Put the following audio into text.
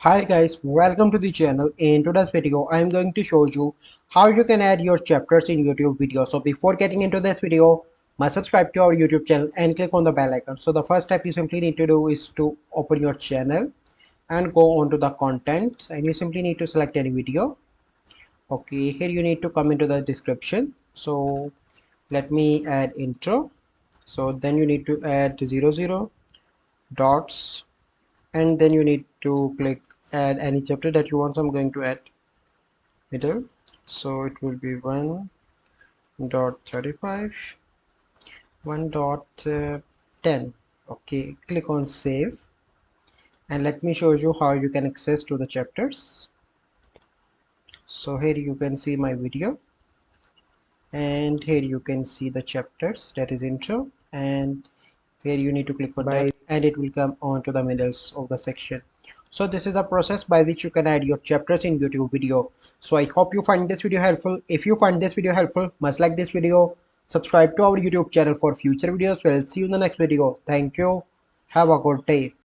Hi guys, welcome to the channel. In today's video, I am going to show you how you can add your chapters in YouTube video. So before getting into this video, must subscribe to our YouTube channel and click on the bell icon. So the first step you simply need to do is to open your channel and go on to the content, and you simply need to select any video. Okay, here you need to come into the description. So let me add intro. So then you need to add 00 dots, and then you need to click add any chapter that you want. So I'm going to add middle, so it will be 1.35, 1.10. Okay, click on save, and let me show you how you can access to the chapters. So here you can see my video, and here you can see the chapters, that is intro, and here you need to click on that and it will come on to the middles of the section. So this is a process by which you can add your chapters in YouTube video. So I hope you find this video helpful. If you find this video helpful, must like this video, subscribe to our YouTube channel for future videos. We'll see you in the next video. Thank you, have a good day.